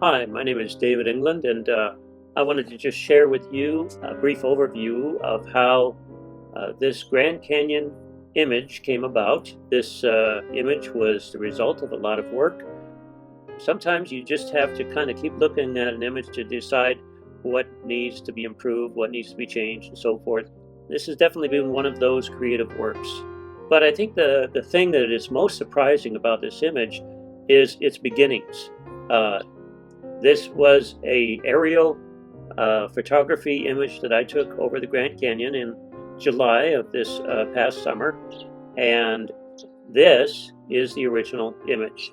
Hi, my name is David England, and I wanted to just share with you a brief overview of how this Grand Canyon image came about. This image was the result of a lot of work. Sometimes you just have to kind of keep looking at an image to decide what needs to be improved, what needs to be changed, and so forth. This has definitely been one of those creative works. But I think the thing that is most surprising about this image is its beginnings. Uh, this was a aerial photography image that I took over the Grand Canyon in July of this past summer, and this is the original image.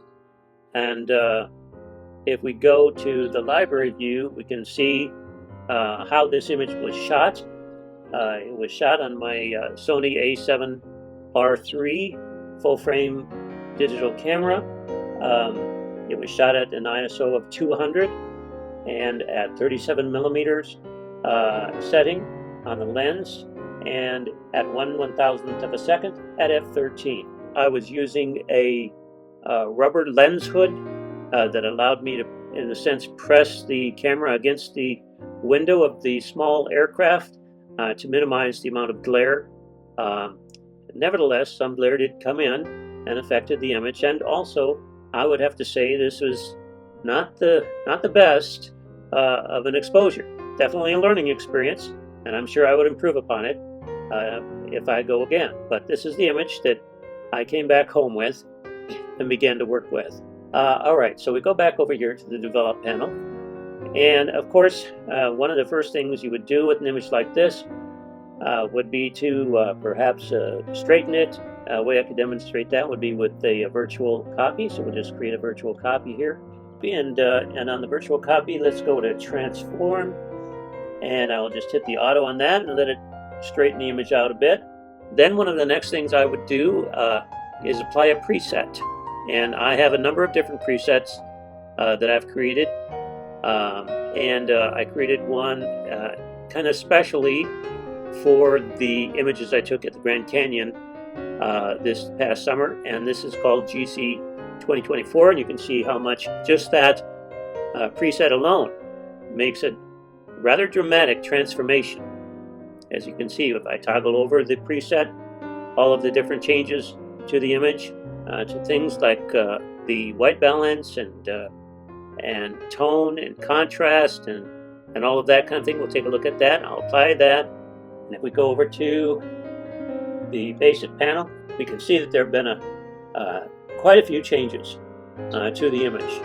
And if we go to the library view, we can see how this image was shot. It was shot on my Sony A7R3 full-frame digital camera. It was shot at an ISO of 200 and at 37 millimeters setting on the lens, and at 1/1000th of a second at f13. I was using a rubber lens hood that allowed me to, in a sense, press the camera against the window of the small aircraft to minimize the amount of glare. Nevertheless, some glare did come in and affected the image, and also I would have to say this was not the best of an exposure. Definitely a learning experience, and I'm sure I would improve upon it if I go again. But this is the image that I came back home with and began to work with. All right, so we go back over here to the develop panel. And of course, one of the first things you would do with an image like this would be to perhaps straighten it. A way I could demonstrate that would be with a virtual copy. So we'll just create a virtual copy here. And on the virtual copy, let's go to transform. And I'll just hit the auto on that and let it straighten the image out a bit. Then one of the next things I would do is apply a preset. And I have a number of different presets that I've created. I created one kind of specially for the images I took at the Grand Canyon this past summer, and this is called GC 2024, and you can see how much just that preset alone makes a rather dramatic transformation. As you can see, if I toggle over the preset, all of the different changes to the image, to things like the white balance and tone and contrast and all of that kind of thing. We'll take a look at that. I'll apply that. And if we go over to the basic panel, we can see that there have been quite a few changes to the image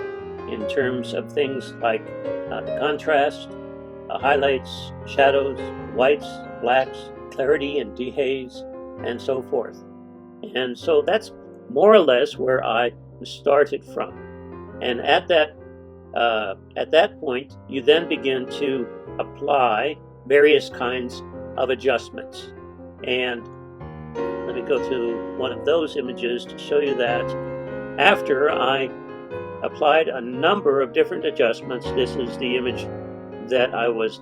in terms of things like the contrast, highlights, shadows, whites, blacks, clarity and dehaze, and so forth. And so that's more or less where I started from. And at that point, you then begin to apply various kinds of adjustments. And let me go to one of those images to show you that after I applied a number of different adjustments, this is the image that I was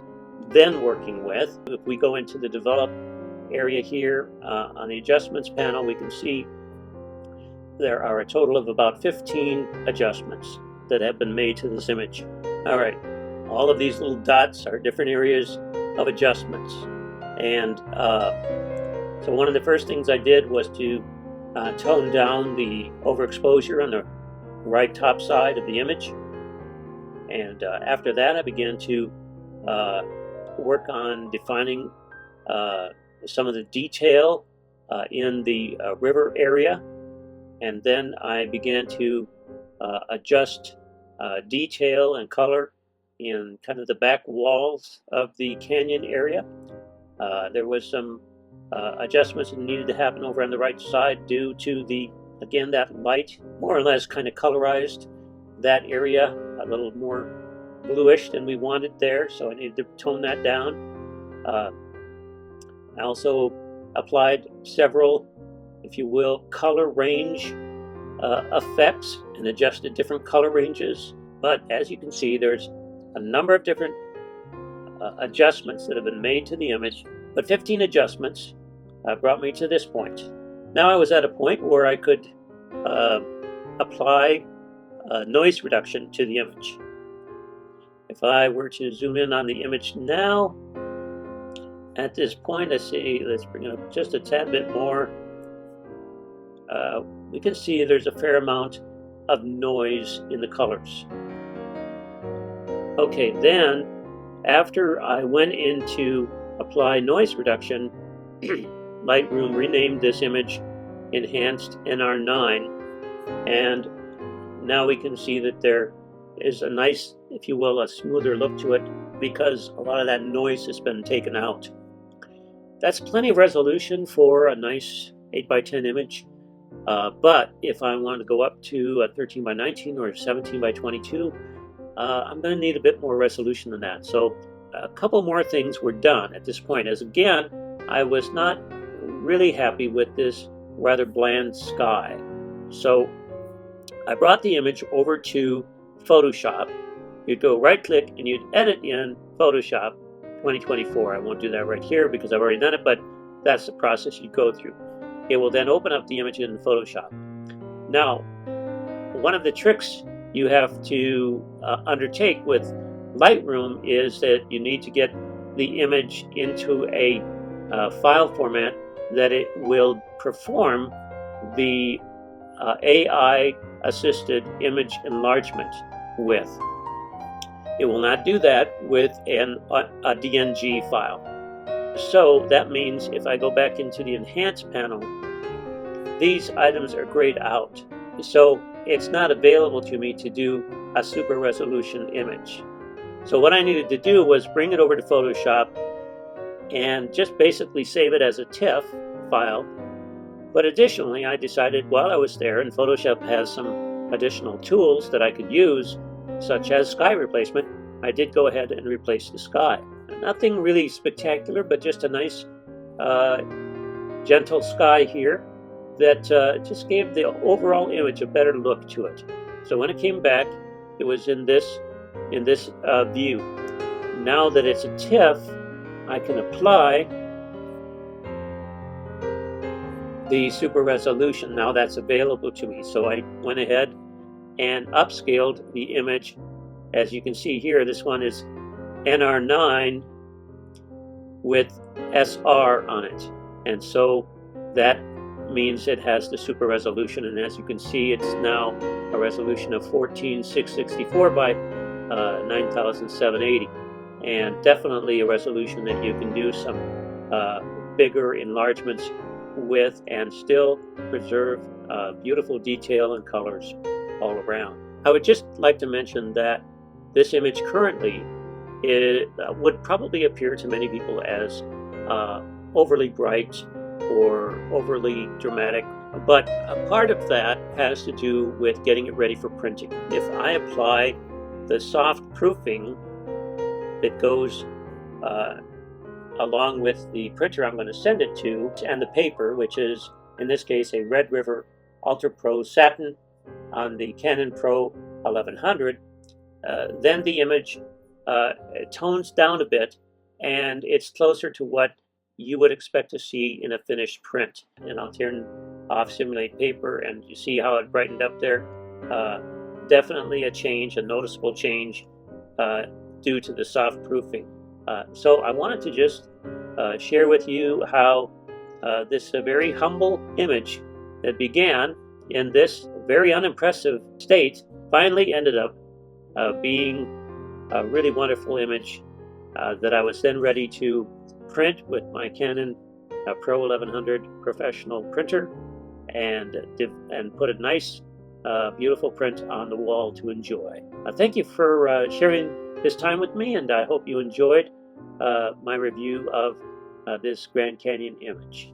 then working with. If we go into the develop area here on the adjustments panel, we can see there are a total of about 15 adjustments that have been made to this image. All right, all of these little dots are different areas of adjustments. And so one of the first things I did was to tone down the overexposure on the right top side of the image. And after that, I began to work on defining some of the detail in the river area. And then I began to adjust detail and color in kind of the back walls of the canyon area. There was some adjustments that needed to happen over on the right side due to again, that light more or less kind of colorized that area a little more bluish than we wanted there, so I needed to tone that down. I also applied several, if you will, color range effects and adjusted different color ranges. But as you can see, there's a number of different adjustments that have been made to the image, but 15 adjustments brought me to this point. Now I was at a point where I could apply noise reduction to the image. If I were to zoom in on the image now, at this point, let's bring it up just a tad bit more. We can see there's a fair amount of noise in the colors. Okay, then after I went into apply noise reduction, Lightroom renamed this image Enhanced NR9, and now we can see that there is a nice, if you will, a smoother look to it because a lot of that noise has been taken out. That's plenty of resolution for a nice 8x10 image, but if I want to go up to a 13x19 or 17x22, I'm going to need a bit more resolution than that. So a couple more things were done at this point, as again, I was not really happy with this rather bland sky. So I brought the image over to Photoshop. You'd go right click and you'd edit in Photoshop 2024. I won't do that right here because I've already done it, but that's the process you go through. It will then open up the image in Photoshop. Now, one of the tricks you have to undertake with Lightroom is that you need to get the image into a file format that it will perform the AI assisted image enlargement with. It will not do that with a DNG file. So that means if I go back into the Enhance panel, these items are grayed out. So it's not available to me to do a super resolution image. So what I needed to do was bring it over to Photoshop and just basically save it as a TIFF file. But additionally, I decided while I was there, and Photoshop has some additional tools that I could use, such as sky replacement, I did go ahead and replace the sky. Nothing really spectacular, but just a nice gentle sky here that just gave the overall image a better look to it. So when it came back, it was in this view. Now that it's a TIFF, I can apply the super resolution. Now that's available to me. So I went ahead and upscaled the image. As you can see here, this one is NR9 with SR on it. And so that means it has the super resolution. And as you can see, it's now a resolution of 14664 by 9780. And definitely a resolution that you can do some bigger enlargements with and still preserve beautiful detail and colors all around. I would just like to mention that this image currently would probably appear to many people as overly bright or overly dramatic, but a part of that has to do with getting it ready for printing. If I apply the soft proofing that goes along with the printer I'm going to send it to, and the paper, which is in this case a Red River Ultra Pro Satin on the Canon Pro 1100, then the image tones down a bit and it's closer to what you would expect to see in a finished print. And I'll turn off Simulate Paper and you see how it brightened up there. Definitely a change, a noticeable change due to the soft proofing. So I wanted to just share with you how this very humble image that began in this very unimpressive state finally ended up being a really wonderful image that I was then ready to print with my Canon Pro 1100 professional printer and put a nice beautiful print on the wall to enjoy. Thank you for sharing this time with me, and I hope you enjoyed my review of this Grand Canyon image.